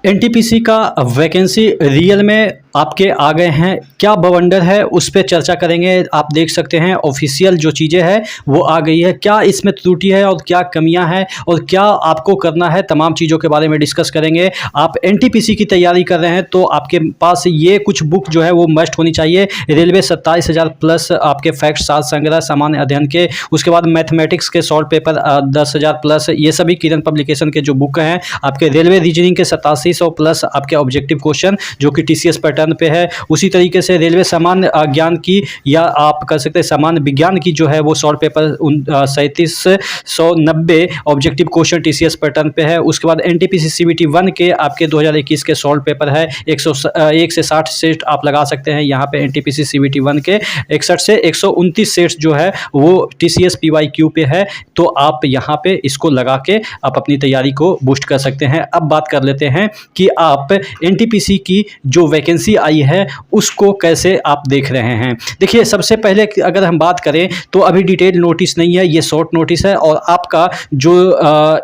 NTPC का vacancy real में आपके आ गए हैं, क्या बवंडर है उस पर चर्चा करेंगे। आप देख सकते हैं ऑफिशियल जो चीज़ें हैं वो आ गई है, क्या इसमें त्रुटि है और क्या कमियां हैं और क्या आपको करना है, तमाम चीज़ों के बारे में डिस्कस करेंगे। आप एनटीपीसी की तैयारी कर रहे हैं तो आपके पास ये कुछ बुक जो है वो मस्ट होनी चाहिए। रेलवे 27,000 प्लस आपके फैक्ट सात संग्रह सामान्य अध्ययन के, उसके बाद मैथमेटिक्स के शॉर्ट पेपर 10,000 प्लस, ये सभी किरण पब्लिकेशन के जो बुक हैं। आपके रेलवे रीजनिंग के 8700 प्लस आपके ऑब्जेक्टिव क्वश्चन जो कि टीसीएस पैटर्न पे है। उसी तरीके से रेलवे सामान्य ज्ञान की या आप कर सकते हैं सामान्य विज्ञान की जो है वो short paper 3790 objective question TCS pattern पे है। उसके बाद एनटीपीसी सीबीटी 1 के आपके 2021 के शॉर्ट पेपर है 101 से 60 सेट आप लगा सकते हैं यहाँ पे एनटीपीसी सीबीटी 1 के। 61 से 129 सेट्स जो है वो टीसीएस पीवाईक्यू पे है, तो आप यहाँ पे इसको लगा के आप अपनी तैयारी को बूस्ट कर सकते हैं। अब बात कर लेते हैं कि आप एनटीपीसी की जो वैकेंसी आई है उसको कैसे आप देख रहे हैं। देखिए, सबसे पहले अगर हम बात करें तो अभी डिटेल नोटिस नहीं है, ये शॉर्ट नोटिस है और आपका जो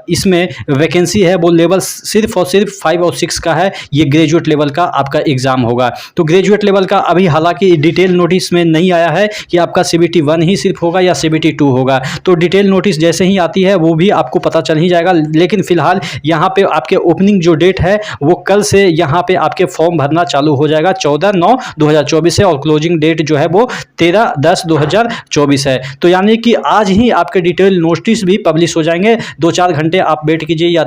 इसमें वैकेंसी है वो लेवल सिर्फ और सिर्फ 5 और 6 का है। ये ग्रेजुएट लेवल का आपका एग्जाम होगा। तो ग्रेजुएट लेवल का अभी हालांकि डिटेल नोटिस में नहीं आया है कि आपका सीबीटी 1 ही सिर्फ होगा या सीबीटी 2 होगा, तो डिटेल नोटिस जैसे ही आती है वो भी आपको पता चल ही जाएगा। लेकिन फिलहाल यहाँ पे आपके ओपनिंग जो डेट है वो कल से यहाँ पे आपके फॉर्म भरना चालू हो जाएगा 14/9/2024 से, और क्लोजिंग डेट जो है वो 13/10/2024 है। तो यानी कि आज ही आपके डिटेल नोटिस भी पब्लिश हो जाएंगे। 2-4 घंटे आप वेट कीजिए या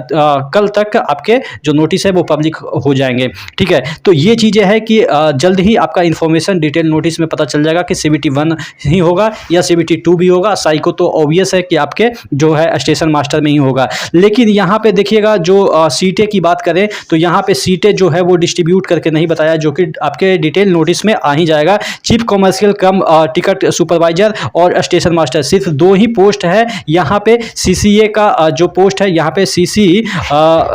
कल तक आपके जो नोटिस है वो पब्लिक हो जाएंगे। ठीक है, तो ये चीज़ें है कि जल्द ही आपका इन्फॉर्मेशन डिटेल नोटिस में पता चल जाएगा कि सीबीटी 1 ही होगा या सीबीटी 2 भी होगा। साइको तो ऑब्वियस है कि आपके जो है स्टेशन मास्टर में ही होगा। लेकिन यहाँ पे देखिएगा जो सीटें की बात करें तो यहाँ पे सीटें जो है वो डिस्ट्रीब्यूट करके नहीं बताया, जो कि आपके डिटेल नोटिस में आ ही जाएगा। चीफ कॉमर्शियल कम टिकट सुपरवाइजर और स्टेशन मास्टर, सिर्फ 2 ही पोस्ट है यहाँ पे। सीसीए का जो पोस्ट है यहाँ पे सीसी,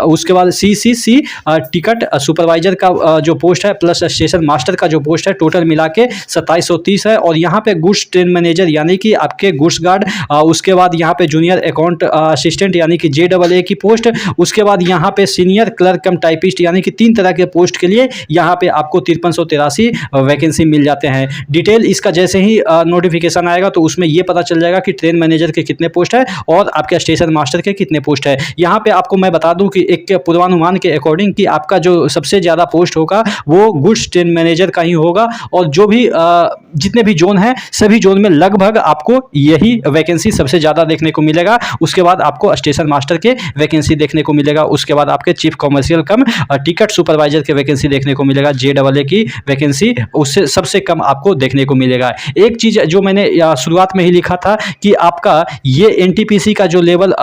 उसके बाद सीसीसी टिकट सुपरवाइजर का जो पोस्ट है प्लस स्टेशन मास्टर का जो पोस्ट है, टोटल मिला के 2730 है। और यहाँ पे गुड्स ट्रेन मैनेजर यानी कि आपके गुड्स गार्ड, उसके बाद यहाँ पे जूनियर अकाउंट असिस्टेंट यानी कि JAA की पोस्ट, उसके बाद यहाँ पे सीनियर क्लर्क कम टाइपिस्ट यानी कि 3 तरह के पोस्ट के लिए यहाँ पे आपको 5383 वैकेंसी मिल जाते हैं। डिटेल इसका जैसे ही नोटिफिकेशन आएगा तो उसमें ये पता चल जाएगा कि ट्रेन मैनेजर के कितने पोस्ट है और आपके स्टेशन मास्टर के कितने पोस्ट है। यहाँ पे आपको मैं बता दूं कि एक पूर्वानुमान के अकॉर्डिंग कि आपका जो सबसे ज़्यादा पोस्ट होगा वो गुड्स ट्रेन मैनेजर का ही होगा, और जो भी जितने भी जोन है सभी जोन में लगभग आपको यही वैकेंसी सबसे ज़्यादा देखने को मिलेगा। उसके बाद आपको स्टेशन मास्टर के वैकेंसी देखने को मिलेगा, उसके बाद आपके चीफ कॉमर्शियल कम टिकट सुपरवाइजर के वैकेंसी देखने को मिलेगा, JAA की वैकेंसी उससे सबसे कम आपको देखने को मिलेगा। एक चीज़ जो मैंने शुरुआत में ही लिखा था कि आपका ये एनटीपीसी का जो लेवल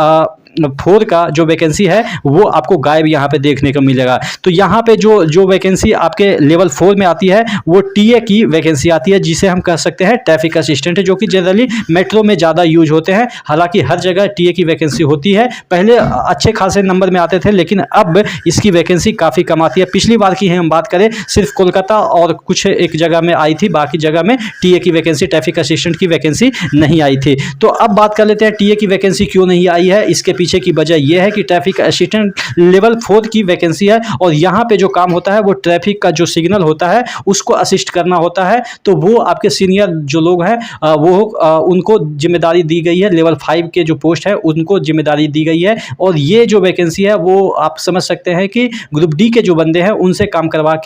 4 का जो वैकेंसी है वो आपको गायब यहाँ पे देखने को मिलेगा। तो यहाँ पे जो वैकेंसी आपके लेवल 4 में आती है वो टीए की वैकेंसी आती है, जिसे हम कह सकते हैं ट्रैफिक असिस्टेंट, जो कि जनरली मेट्रो में ज़्यादा यूज होते हैं। हालांकि हर जगह टीए की वैकेंसी होती है, पहले अच्छे खासे नंबर में आते थे लेकिन अब इसकी वैकेंसी काफ़ी कम आती है। पिछली बार की हम बात करें सिर्फ कोलकाता और कुछ एक जगह में आई थी, बाकी जगह में टीए की वैकेंसी ट्रैफिक असिस्टेंट की वैकेंसी नहीं आई थी। तो अब बात कर लेते हैं टीए की वैकेंसी क्यों नहीं आई है। इसके पीछे की वजह यह है कि ट्रैफिक असिस्टेंट लेवल 4 की वैकेंसी है और यहाँ पे जो काम होता है वो ट्रैफिक का जो सिग्नल होता है उसको असिस्ट करना होता है। तो वो आपके सीनियर जो लोग हैं वो उनको जिम्मेदारी दी गई है। लेवल 5 के जो पोस्ट है उनको जिम्मेदारी दी गई है, और ये जो वैकेंसी है वो आप समझ सकते हैं कि ग्रुप डी के जो बंदे हैं उनसे काम करवा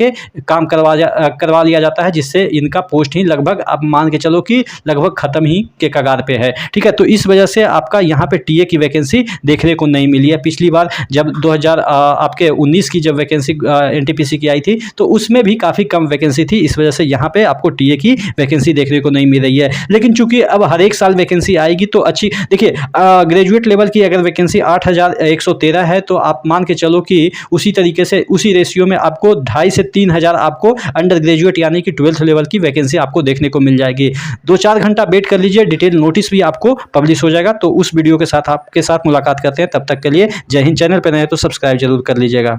लिया जाता है, जिससे इनका पोस्ट ही लगभग आप मान के चलो कि लगभग खत्म ही के कगार पे है। ठीक है, तो इस वजह से आपका यहाँ पे टीए की वैकेंसी देखने को नहीं मिली है। पिछली बार जब 2019 की जब वैकेंसी एनटीपीसी की आई थी तो उसमें भी काफ़ी कम वैकेंसी थी, इस वजह से यहाँ पे आपको टीए की वैकेंसी देखने को नहीं मिल रही है। लेकिन चूंकि अब हर एक साल वैकेंसी आएगी तो अच्छी, देखिए ग्रेजुएट लेवल की अगर वैकेंसी 8113 है तो आप मान के चलो कि उसी तरीके से उसी रेशियो में आपको 2500 से 3000 आपको अंडर ग्रेजुएट यानी कि 12th लेवल की वैकेंसी आपको देखने को मिल जाएगी। 2-4 घंटा वेट कर लीजिए, डिटेल नोटिस भी आपको पब्लिश हो जाएगा। तो उस वीडियो के साथ आपके साथ मुलाकात करते हैं, तब तक के लिए जय हिंद। चैनल पर नए तो सब्सक्राइब जरूर कर लीजिएगा।